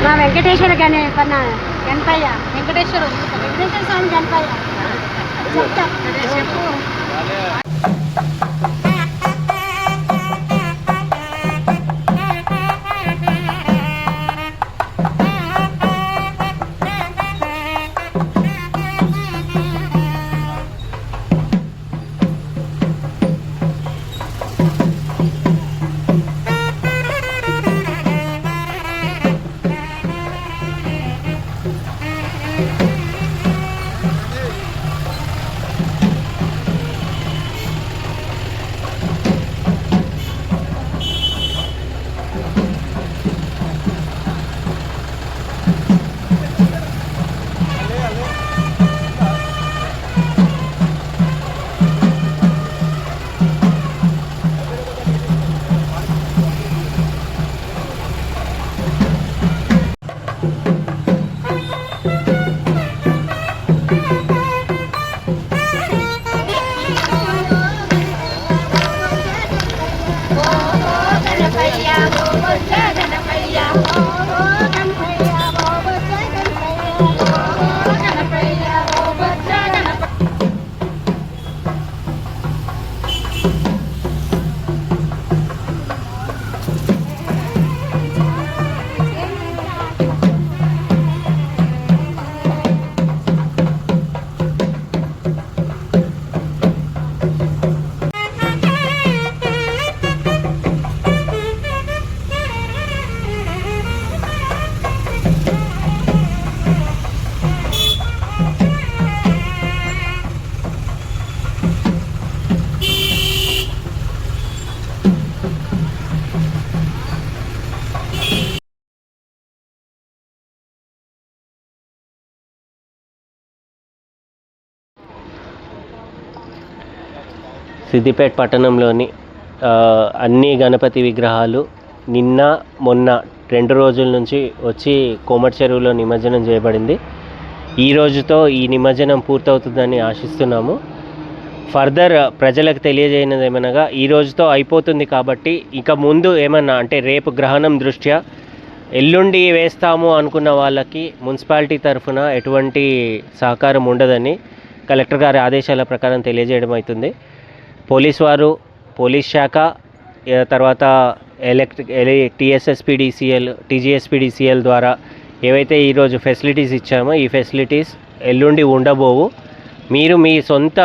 మా వెంకటేశ్వర గణపయ్య వెంకటేశ్వర స్వామి గణపయ్య చెప్పు. సిద్దిపేట పట్టణంలోని అన్ని గణపతి విగ్రహాలు నిన్న మొన్న 2 రోజుల నుంచి వచ్చి కోమటి చెరువులో నిమజ్జనం చేయబడింది. ఈ రోజుతో ఈ నిమజ్జనం పూర్తవుతుందని ఆశిస్తున్నాము. ఫర్దర్ ప్రజలకు తెలియజేయనది ఏమనగా ఈ రోజుతో అయిపోతుంది కాబట్టి ఇక ముందు ఏమన్నా అంటే రేపు గ్రహణం దృష్ట్యా ఎల్లుండి వేస్తాము అనుకున్న వాళ్ళకి మున్సిపాలిటీ తరఫున ఎటువంటి సహకారం ఉండదని కలెక్టర్ గారి ఆదేశాల ప్రకారం తెలియజేయడం అవుతుంది. పోలీస్ వారు, పోలీస్ శాఖ, తర్వాత టీఎస్ఎస్పీడీసీఎల్, టీజీఎస్పీడీసీఎల్ ద్వారా ఏవైతే ఈరోజు ఫెసిలిటీస్ ఇచ్చామో ఈ ఫెసిలిటీస్ ఎల్లుండి ఉండబోవు. మీరు మీ సొంత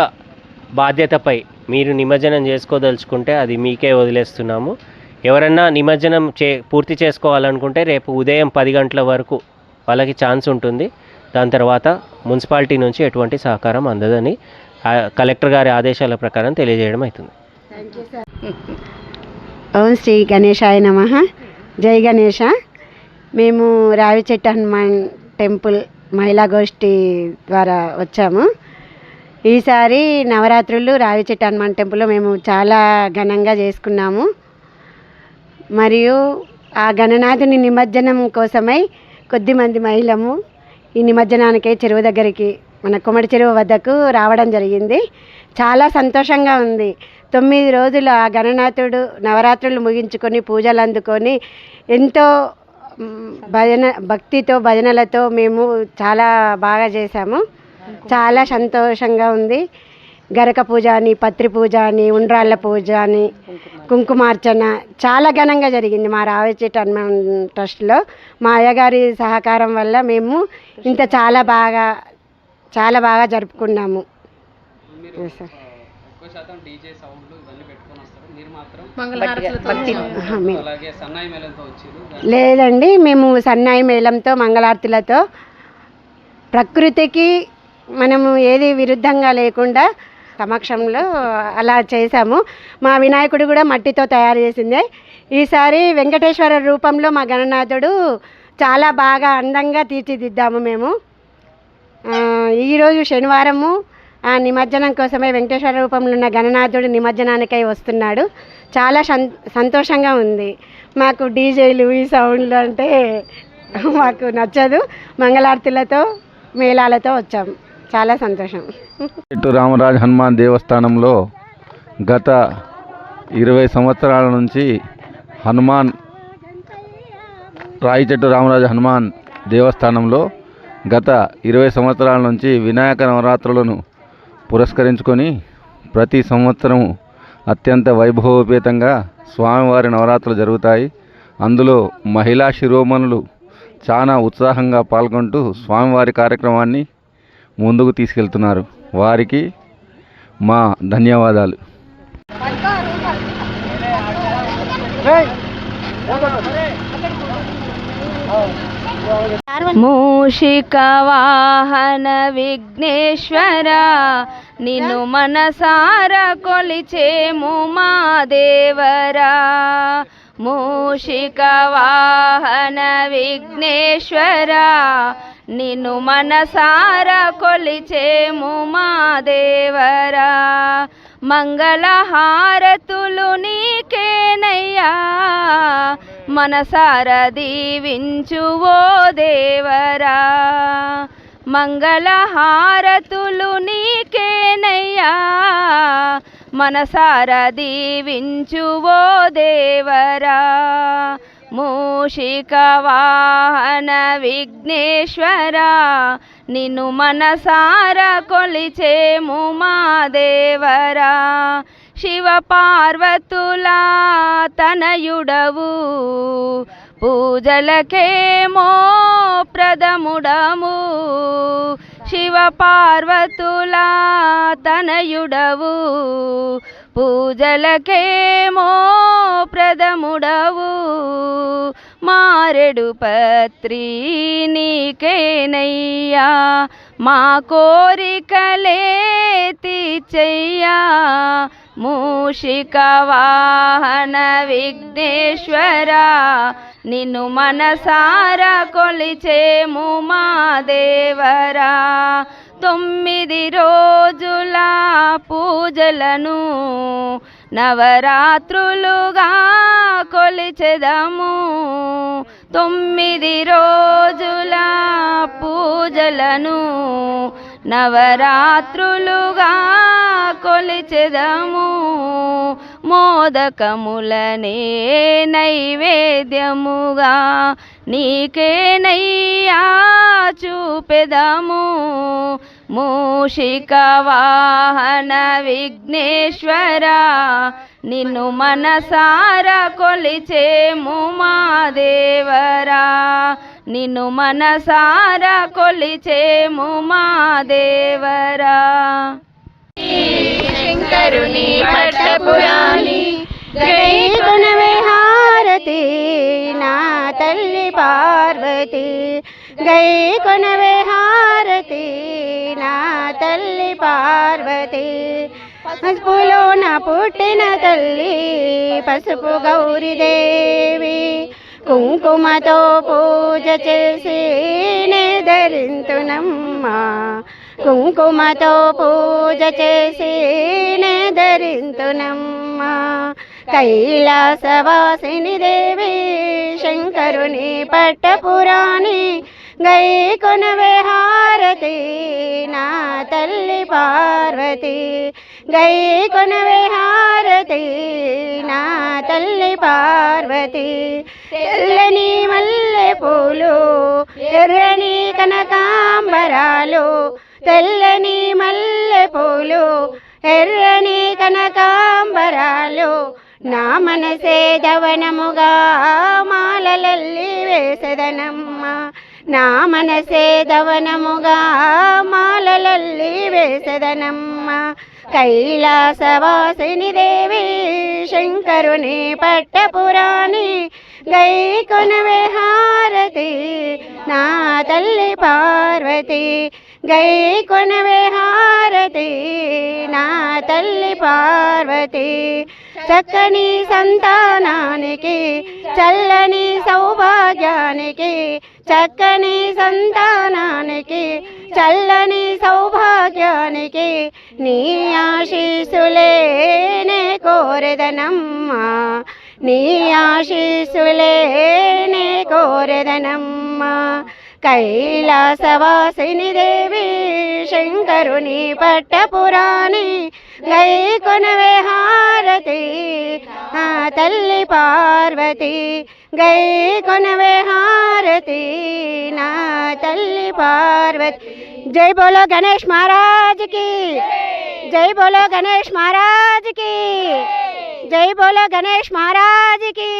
బాధ్యతపై మీరు నిమజ్జనం చేసుకోదలుచుకుంటే అది మీకే వదిలేస్తున్నాము. ఎవరన్నా నిమజ్జనం పూర్తి చేసుకోవాలనుకుంటే రేపు ఉదయం 10 గంటల వరకు వాళ్ళకి ఛాన్స్ ఉంటుంది. దాని తర్వాత మున్సిపాలిటీ నుంచి ఎటువంటి సహకారం అందదని కలెక్టర్ గారి ఆదేశాల ప్రకారం తెలియజేయడం అవుతుంది. ఓం శ్రీ గణేశాయ నమః. జై గణేష. మేము రావిచెట్టు హనుమాన్ టెంపుల్ మహిళా గోష్ఠి ద్వారా వచ్చాము. ఈసారి నవరాత్రులు రావిచెట్టు హనుమాన్ టెంపుల్లో మేము చాలా ఘనంగా చేసుకున్నాము. మరియు ఆ గణనాథుని నిమజ్జనం కోసమై కొద్దిమంది మహిళము ఈ నిమజ్జనానికై చెరువు దగ్గరికి మన కొమటి చెరువు వద్దకు రావడం జరిగింది. చాలా సంతోషంగా ఉంది. 9 రోజులు ఆ గణనాథుడు నవరాత్రులు ముగించుకొని పూజలు అందుకొని ఎంతో భక్తితో భజనలతో మేము చాలా బాగా చేశాము. చాలా సంతోషంగా ఉంది. గరక పూజ అని, పత్రి పూజ అని, ఉండ్రాళ్ళ పూజ అని, కుంకుమార్చన చాలా ఘనంగా జరిగింది మా రావిచెట్టు హనుమాన్ ట్రస్ట్లో. మా అయ్యగారి సహకారం వల్ల మేము ఇంత చాలా బాగా జరుపుకున్నాము. లేదండి, మేము సన్నాయి మేళంతో మంగళారతులతో ప్రకృతికి మనము ఏది విరుద్ధంగా లేకుండా సమక్షంలో అలా చేశాము. మా వినాయకుడు కూడా మట్టితో తయారు చేసిందే. ఈసారి వెంకటేశ్వర రూపంలో మా గణనాథుడు చాలా బాగా అందంగా తీర్చిదిద్దాము మేము. ఈరోజు శనివారము ఆ నిమజ్జనం కోసమే వెంకటేశ్వర రూపంలో ఉన్న గణనాథుడు నిమజ్జనానికై వస్తున్నాడు. చాలా సంతోషంగా ఉంది. మాకు డీజేలు ఈ సౌండ్లు అంటే మాకు నచ్చదు. మంగళారతులతో మేళాలతో వచ్చాము. చాలా సంతోషం. రామరాజ హనుమాన్ దేవస్థానంలో గత 20 సంవత్సరాల నుంచి హనుమాన్ రాయిచెట్టు రామరాజు హనుమాన్ దేవస్థానంలో గత 20 సంవత్సరాల నుంచి వినాయక నవరాత్రులను పురస్కరించుకొని ప్రతి సంవత్సరం అత్యంత వైభవోపేతంగా స్వామివారి నవరాత్రులు జరుగుతాయి. అందులో మహిళా శిరోమణులు చాలా ఉత్సాహంగా పాల్గొంటూ స్వామివారి కార్యక్రమాన్ని ముందుకు తీసుకెళ్తున్నారు. వారికి మా ధన్యవాదాలు. మూషిక వాహన విఘ్నేశ్వర నిన్ను మనసార కొలిచేము మా దేవరా. మూషిక వాహన విఘ్నేశ్వర నిన్ను మనసార కొలిచేము మా దేవరా. మంగళహారతులు నీకేనయ్యా మనసార దీవించు ఓ దేవరా. మంగళహారతులు నీకేనయ్యా మనసార దీవించు ఓ దేవరా. మూషిక వాహన విఘ్నేశ్వర నిన్ను మనసార కొలిచేము మా దేవరా. శివ పార్వతులా తనయుడవు పూజలకేమో ప్రథముడము. శివ పార్వతులా తనయుడవు పూజలకేమో ప్రథముడవు. మారెడు పత్రి నీకేనయ్యా మా కోరికలే తీర్చయ్యా. మూషిక వాహన విఘ్నేశ్వర నిన్ను మనసార కొలిచేము మా దేవరా. 9 రోజుల పూజలను నవరాత్రులుగా కొలిచెదము. 9 రోజుల పూజలను నవరాత్రులుగా కొలిచెదము. మోదకములనే నైవేద్యముగా నీకేనయ్యా చూపెదము. మూషిక వాహన విఘ్నేశ్వర నిన్ను మనసార కొలిచేము మా దేవరా. నిన్ను మనసార కొలిచేము మా దేవరా. శంకరుని పట్టపురాణి గై కొనవే హారతి నా తల్లి పార్వతి. గై కొనవే హారతి నా తల్లి పార్వతి. పసుపులోన పుట్టిన తల్లి పసుపు గౌరీదేవి. కుంకుమతో పూజ చేసి నే ధరింతునమ్మా. కుంకుమతో పూజ చేసి నే ధరింతునమ్మా. కైలాసవాసిని దేవి శంకరుని పట్టపురాణి. గై కొనవే హారతి నా తల్లి పార్వతి. గై కొనవే హారతి నా తల్లి పార్వతి. తెల్లని మల్లె పూలు ఎర్రని కనకాంబరాలు. తెల్లని మల్లె పూలు ఎర్రని కనకాంబరాలు. నా మనసే దవనముగా మాలలల్లి వేసెదనమ్మ. నా మనసే దవనముగా మాలలల్లి వేసెదనమ్మ. కైలాసవాసిని దేవి శంకరుని పట్టపురాణి. గై కొనవే హారతి నా తల్లి పార్వతి. గై కొనవే హారతి నా తల్లి పార్వతి. చక్కని సంతానానికి చల్లని సౌభాగ్యానికి. చక్కని సంతానానికి చల్లని సౌభాగ్యానికి నీ ఆశీస్సులే నే కోరెదనమ్మా. నీ ఆశీస్సులే నే కోరెదనమ్మా. కైలాసవాసిని దేవి శంకరుని పట్టపురాణి. గై కొనవే హారతి నా తల్లి పార్వతి. గై కొనవే హారతి నా తల్లి పార్వతి. జై బోలో గణేష్ మహారాజ్ కి, జై బోలో గణేష్ మహారాజ్ కి, జై బోలో గణేష్ మహారాజ్ కి.